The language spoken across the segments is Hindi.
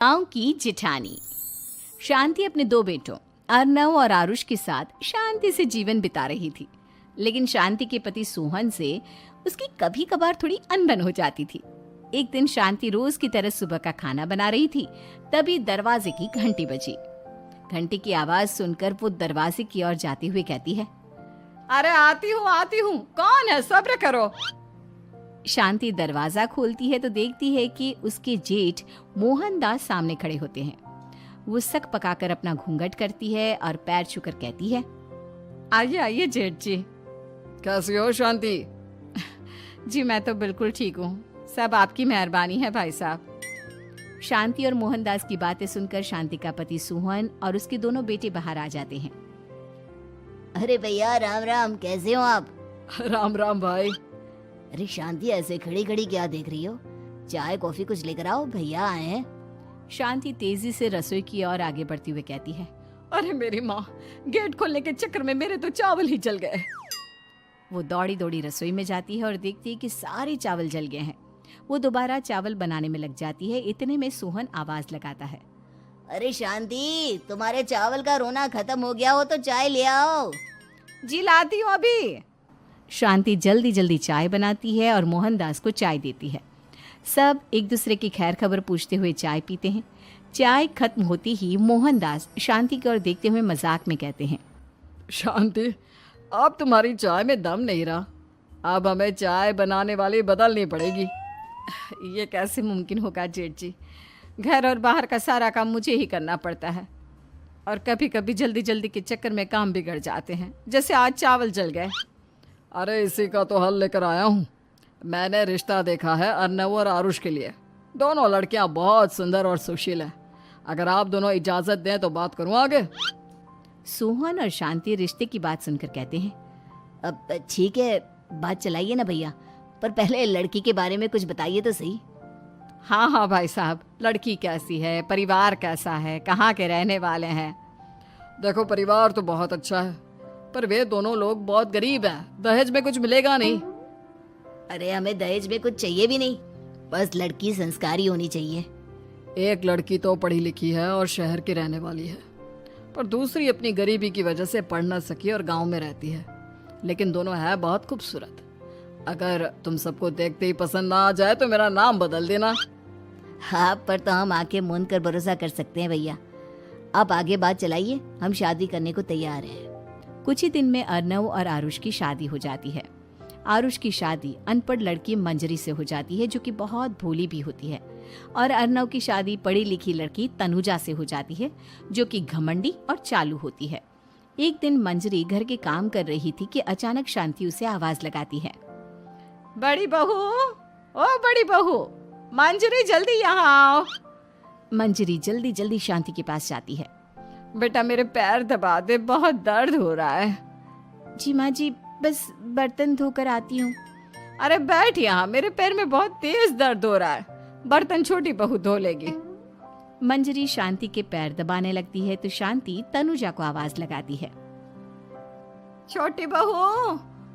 गांव की जिठानी। शांति अपने दो बेटों अर्नव और आरुष के साथ शांति से जीवन बिता रही थी। लेकिन शांति के पति सोहन से उसकी कभी कभार थोड़ी अनबन हो जाती थी। एक दिन शांति रोज की तरह सुबह का खाना बना रही थी, तभी दरवाजे की घंटी बजी। घंटी की आवाज सुनकर वो दरवाजे की ओर जाते हुए कहती है, अरे आती हूँ, कौन है? सब्र करो। शांति दरवाजा खोलती है तो देखती है कि उसके जेठ मोहनदास सामने खड़े होते हैं। वो सक पकाकर अपना घूंघट करती है और पैर छूकर कहती है, आइए आइए जेठ जी। कैसी हो शांति? जी मैं तो बिल्कुल ठीक हूँ, सब आपकी मेहरबानी है भाई साहब। शांति और मोहनदास की बातें सुनकर शांति का पति सोहन और उसके दोनों बेटे बाहर आ जाते हैं। अरे भैया राम राम, कैसे हो आप? राम राम भाई। अरे शांति, ऐसे खड़ी खड़ी क्या देख रही हो? चाय कॉफी कुछ लेकर आओ, भैया आए हैं। शांति तेजी से रसोई की ओर आगे बढ़ती हुई कहती है, अरे मेरी माँ, गेट खोलने के चक्कर में मेरे तो चावल ही जल गए। वो दौड़ी दौड़ी रसोई में जाती है और देखती है कि सारे चावल जल गए हैं। वो दोबारा चावल बनाने में लग जाती है। इतने में सोहन आवाज लगाता है, अरे शांति, तुम्हारे चावल का रोना खत्म हो गया हो तो चाय ले आओ। जी लाती हूँ अभी। शांति जल्दी जल्दी चाय बनाती है और मोहनदास को चाय देती है। सब एक दूसरे की खैर खबर पूछते हुए चाय पीते हैं। चाय खत्म होती ही मोहनदास शांति की ओर देखते हुए मजाक में कहते हैं, शांति, अब तुम्हारी चाय में दम नहीं रहा, अब हमें चाय बनाने वाली बदलनी पड़ेगी। ये कैसे मुमकिन होगा जेठ जी? घर और बाहर का सारा काम मुझे ही करना पड़ता है और कभी कभी जल्दी जल्दी के चक्कर में काम बिगड़ जाते हैं, जैसे आज चावल जल गए। अरे इसी का तो हल लेकर आया हूँ। मैंने रिश्ता देखा है अर्नव और आरुष के लिए। दोनों लड़कियाँ बहुत सुंदर और सुशील हैं। अगर आप दोनों इजाज़त दें तो बात करूँ आगे। सोहन और शांति रिश्ते की बात सुनकर कहते हैं, अब ठीक है, बात चलाइए ना भैया, पर पहले लड़की के बारे में कुछ बताइए तो सही। हाँ भाई साहब, लड़की कैसी है, परिवार कैसा है, कहाँ के रहने वाले हैं? देखो, परिवार तो बहुत अच्छा है, पर वे दोनों लोग बहुत गरीब हैं। दहेज में कुछ मिलेगा नहीं। अरे हमें दहेज में कुछ चाहिए भी नहीं, बस लड़की संस्कारी होनी चाहिए। एक लड़की तो पढ़ी लिखी है और शहर की रहने वाली है, पर दूसरी अपनी गरीबी की वजह से पढ़ न सकी और गांव में रहती है। लेकिन दोनों है बहुत खूबसूरत। अगर तुम सबको देखते ही पसंद ना आ जाए तो मेरा नाम बदल देना। हाँ, पर तो हम आंखें मूंद कर भरोसा कर सकते हैं भैया। आप आगे बात चलाइए, हम शादी करने को तैयार हैं। कुछ ही दिन में अर्नव और आरुष की शादी हो जाती है। आरुष की शादी अनपढ़ लड़की मंजरी से हो जाती है, जो कि बहुत भोली भी होती है। और अर्नव की शादी पढ़ी लिखी लड़की तनुजा से हो जाती है, जो कि घमंडी और चालू होती है। एक दिन मंजरी घर के काम कर रही थी कि अचानक शांति उसे आवाज लगाती है, बड़ी बहू, ओ बड़ी बहू, मंजरी जल्दी यहाँ आओ। मंजरी जल्दी जल्दी शांति के पास जाती है। बेटा मेरे पैर दबा दे, बहुत दर्द हो रहा है। जी माँ जी, बस बर्तन धोकर आती हूँ। अरे बैठ यहाँ, मेरे पैर में बहुत तेज दर्द हो रहा है। बर्तन छोटी बहू धो लेगी। मंजरी शांति के पैर दबाने लगती है तो शांति तनुजा को आवाज लगाती है, छोटी बहू,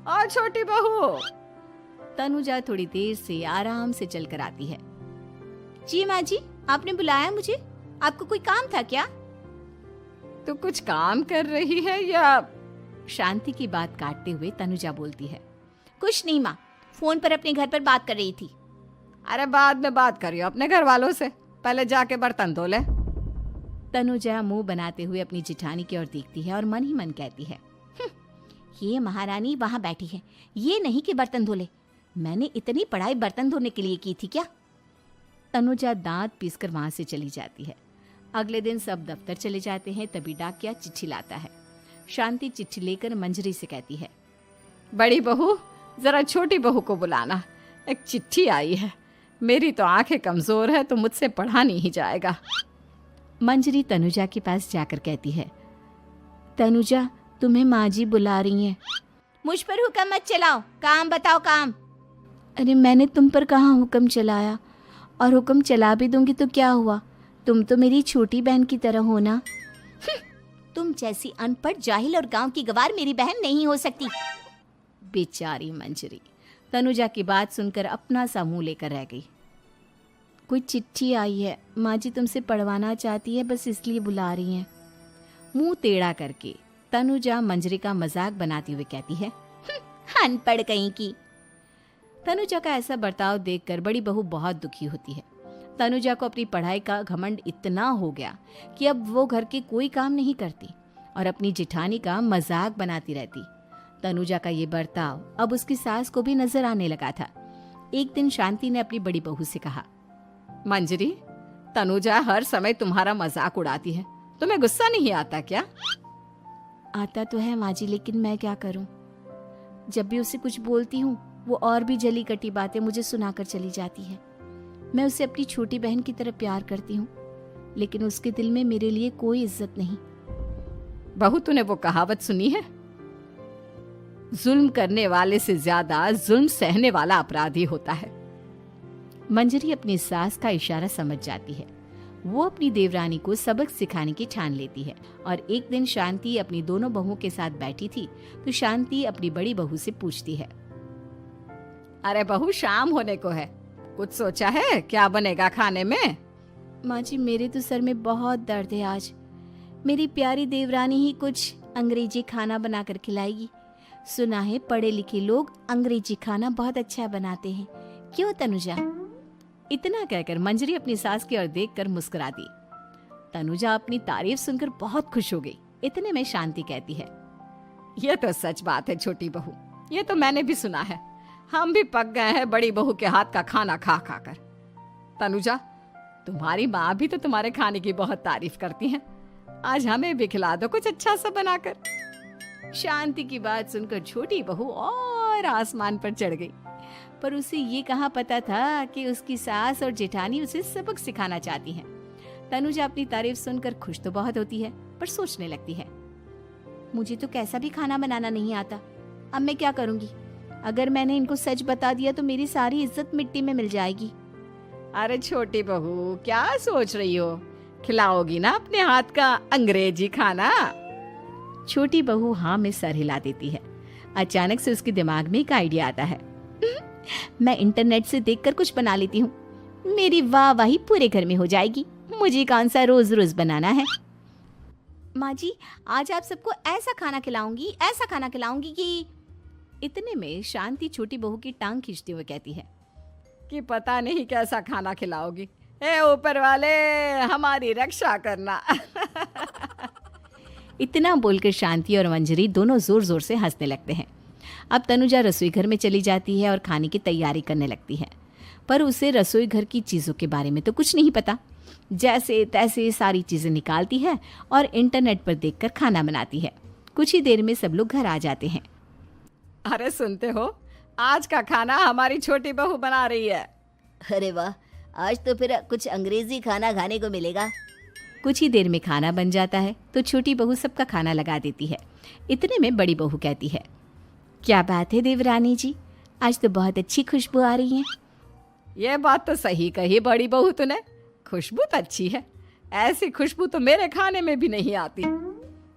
और छोटी बहू। तनुजा थोड़ी देर से आराम से चलकर आती है। जी माँ जी, आपने बुलाया मुझे? आपको कोई काम था क्या? तू कुछ काम कर रही है या? शांति की बात काटते हुए तनुजा बोलती है, कुछ नहीं माँ, फोन पर अपने घर पर बात कर रही थी। अरे बाद में बात करियो अपने घर वालों से, पहले जाके बर्तन धो ले। तनुजा मुंह बनाते हुए अपनी जिठानी की ओर देखती है और मन ही मन कहती है, ये महारानी वहाँ बैठी है, ये नहीं कि बर्तन धो ले। मैंने इतनी पढ़ाई बर्तन धोने के लिए की थी क्या? तनुजा दांत पीसकर वहां से चली जाती है। अगले दिन सब दफ्तर चले जाते हैं, तभी डाकिया चिट्ठी लाता है। शांति चिट्ठी लेकर मंजरी से कहती है, बड़ी बहू, जरा छोटी बहू को बुलाना, एक चिट्ठी आई है। मेरी तो आंखें कमजोर है तो मुझसे पढ़ा नहीं जाएगा। मंजरी तनुजा के पास जाकर कहती है, तनुजा, तुम्हें माँ जी बुला रही हैं। मुझ पर हुक्म मत चलाओ, काम बताओ काम। अरे मैंने तुम पर कहाँ हुक्म चलाया, और हुक्म चला भी दूंगी तो क्या हुआ? तुम तो मेरी छोटी बहन की तरह हो ना। तुम जैसी अनपढ़, जाहिल और गांव की गवार मेरी बहन नहीं हो सकती। बेचारी मंजरी तनुजा की बात सुनकर अपना सा मुंह लेकर रह गई। कोई चिट्ठी आई है, माँ जी तुमसे पढ़वाना चाहती है, बस इसलिए बुला रही हैं। मुंह टेढ़ा करके तनुजा मंजरी का मजाक बनाती हुए कहती है, अनपढ़ कहीं की। तनुजा का ऐसा बर्ताव देखकर बड़ी बहू बहुत दुखी होती है। तनुजा को अपनी पढ़ाई का घमंड इतना हो गया कि अब वो घर के कोई काम नहीं करती और अपनी जिठानी का मजाक बनाती रहती। तनुजा का ये बर्ताव अब उसकी सास को भी नजर आने लगा था। एक दिन शांति ने अपनी बड़ी बहू से कहा, मंजरी, तनुजा हर समय तुम्हारा मजाक उड़ाती है, तुम्हें गुस्सा नहीं आता क्या? आता तो है माँ जी, लेकिन मैं क्या करूं? जब भी उसे कुछ बोलती हूँ वो और भी जली कटी बातें मुझे सुनाकर चली जाती है। मैं उसे अपनी छोटी बहन की तरह प्यार करती हूँ, लेकिन उसके दिल में मेरे लिए कोई इज्जत नहीं। बहू, तूने वो कहावत सुनी है, जुल्म करने वाले से ज्यादा जुल्म सहने वाला अपराधी होता है। मंजरी अपनी सास का इशारा समझ जाती है। वो अपनी देवरानी को सबक सिखाने की ठान लेती है और एक दिन शांति अपनी दोनों बहुओं के साथ बैठी थी तो शांति अपनी बड़ी बहू से पूछती है, अरे बहू, शाम होने को है, कुछ सोचा है क्या बनेगा खाने में? माँ जी, मेरे तो सर में बहुत दर्द है आज। मेरी प्यारी देवरानी ही कुछ अंग्रेजी खाना बनाकर खिलाएगी। सुना है पढ़े लिखे लोग अंग्रेजी खाना बहुत अच्छा बनाते हैं, क्यों तनुजा? इतना कहकर मंजरी अपनी सास की ओर देखकर मुस्कुरा दी। तनुजा अपनी तारीफ सुनकर बहुत खुश हो गई। इतने में शांति कहती है, ये तो सच बात है छोटी बहू, ये तो मैंने भी सुना है। हम भी पक गए हैं बड़ी बहू के हाथ का खाना खा खा कर। तनुजा, तुम्हारी माँ भी तो तुम्हारे खाने की बहुत तारीफ करती है, आज हमें भी खिला दो कुछ अच्छा सा बनाकर। शांति की बात सुनकर छोटी बहू और आसमान पर चढ़ गई, पर उसे ये कहाँ पता था कि उसकी सास और जेठानी उसे सबक सिखाना चाहती हैं। तनुजा अपनी तारीफ सुनकर खुश तो बहुत होती है, पर सोचने लगती है, मुझे तो कैसा भी खाना बनाना नहीं आता, अब मैं क्या करूंगी? अगर मैंने इनको सच बता दिया तो मेरी सारी इज्जत मिट्टी में मिल जाएगी। अरे छोटी बहू, क्या सोच रही हो? खिलाओगी ना अपने हाथ का अंग्रेजी खाना? छोटी बहू हाँ में सर हिला देती है। अचानक से उसके दिमाग में एक आइडिया आता है। मैं इंटरनेट से देखकर कुछ बना लेती हूँ, मेरी वाहवाही पूरे घर में हो जाएगी। मुझे कौन सा रोज रोज बनाना है। माँ जी, आज आप सबको ऐसा खाना खिलाऊंगी कि। इतने में शांति छोटी बहू की टांग खींचते हुए कहती है कि पता नहीं कैसा खाना खिलाओगी, ए ऊपर वाले हमारी रक्षा करना। इतना बोलकर शांति और मंजरी दोनों जोर जोर से हंसने लगते हैं। अब तनुजा रसोई घर में चली जाती है और खाने की तैयारी करने लगती है, पर उसे रसोई घर की चीज़ों के बारे में तो कुछ नहीं पता। जैसे तैसे सारी चीज़ें निकालती है और इंटरनेट पर देखकर खाना बनाती है। कुछ ही देर में सब लोग घर आ जाते हैं। अरे सुनते हो, आज का खाना हमारी छोटी बहू बना रही है। अरे वाह, आज तो फिर कुछ अंग्रेजी खाना खाने को मिलेगा। कुछ ही देर में खाना बन जाता है तो छोटी बहू सबका खाना लगा देती है। इतने में बड़ी बहू कहती है, क्या बात है देवरानी जी, आज तो बहुत अच्छी खुशबू आ रही है। ये बात तो सही कही बड़ी बहू तूने, खुशबू तो अच्छी है, ऐसी खुशबू तो मेरे खाने में भी नहीं आती।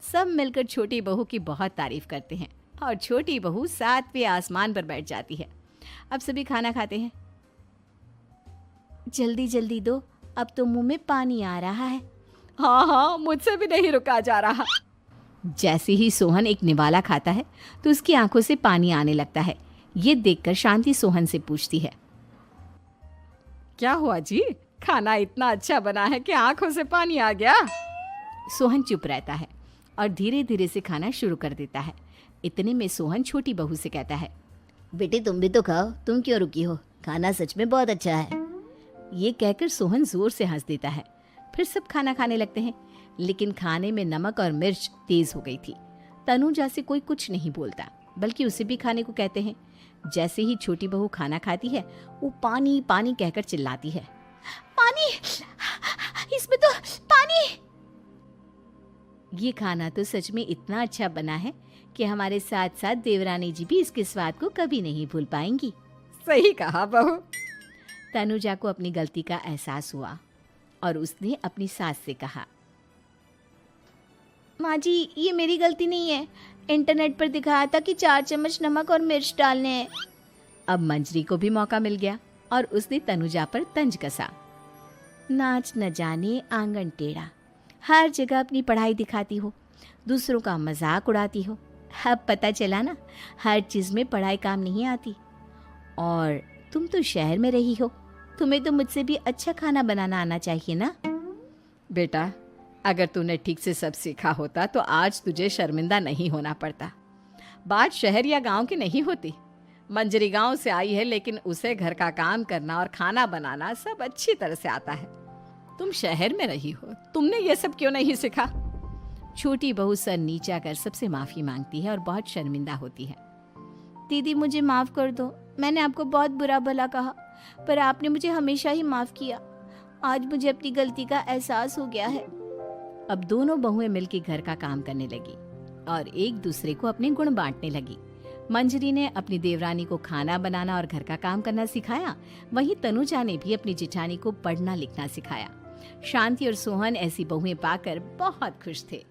सब मिलकर छोटी बहू की बहुत तारीफ करते हैं और छोटी बहू 7वें आसमान पर बैठ जाती है। अब सभी खाना खाते हैं। जल्दी जल्दी दो, अब तो मुंह में पानी आ रहा है। हाँ हाँ, मुझसे भी नहीं रुका जा रहा। जैसे ही सोहन एक निवाला खाता है तो उसकी आंखों से पानी आने लगता है। ये देखकर शांति सोहन से पूछती है, क्या हुआ जी, खाना इतना अच्छा बना है कि आंखों से पानी आ गया? सोहन चुप रहता है और धीरे धीरे से खाना शुरू कर देता है। इतने में सोहन छोटी बहू से कहता है, बेटी तुम भी तो खाओ, तुम क्यों रुकी हो, खाना सच में बहुत अच्छा है। ये कहकर सोहन जोर से हंस देता है। फिर सब खाना खाने लगते हैं, लेकिन खाने में नमक और मिर्च तेज हो गई थी। तनुजा से कोई कुछ नहीं बोलता, बल्कि उसे भी खाने को कहते हैं। जैसे ही छोटी बहू खाना खाती है वो पानी पानी कहकर चिल्लाती है, पानी, इसमें तो पानी। ये खाना तो सच में इतना अच्छा बना है कि हमारे साथ साथ देवरानी जी भी इसके स्वाद को कभी नहीं भूल पाएंगी। सही कहा बहू। तनुजा को अपनी गलती का एहसास हुआ और उसने अपनी सास से कहा, माँ जी ये मेरी गलती नहीं है, इंटरनेट पर दिखाया था कि 4 चम्मच नमक और मिर्च डालने हैं। अब मंजरी को भी मौका मिल गया और उसने तनुजा पर तंज कसा। नाच न जाने आंगन टेढ़ा, हर जगह अपनी पढ़ाई दिखाती हो, दूसरों का मजाक उड़ाती हो। अब पता चला ना, हर चीज़ में पढ़ाई काम नहीं आती। और तुम तो शहर में रही हो, तुम्हें तो मुझसे भी अच्छा खाना बनाना आना चाहिए ना। बेटा, अगर तूने ठीक से सब सीखा होता तो आज तुझे शर्मिंदा नहीं होना पड़ता। बात शहर या गांव की नहीं होती। मंजरी गांव से आई है, लेकिन उसे घर का काम करना और खाना बनाना सब अच्छी तरह से आता है। तुम शहर में रही हो, तुमने ये सब क्यों नहीं सीखा? छोटी बहू सर नीचा कर सबसे माफ़ी मांगती है और बहुत शर्मिंदा होती है। दीदी मुझे माफ़ कर दो, मैंने आपको बहुत बुरा भला कहा, पर आपने मुझे हमेशा ही माफ़ किया। आज मुझे अपनी गलती का एहसास हो गया है। अब दोनों बहुएं मिलकर घर का काम करने लगी और एक दूसरे को अपने गुण बांटने लगी। मंजरी ने अपनी देवरानी को खाना बनाना और घर का काम करना सिखाया, वहीं तनुजा ने भी अपनी जिठानी को पढ़ना लिखना सिखाया। शांति और सोहन ऐसी बहुएं पाकर बहुत खुश थे।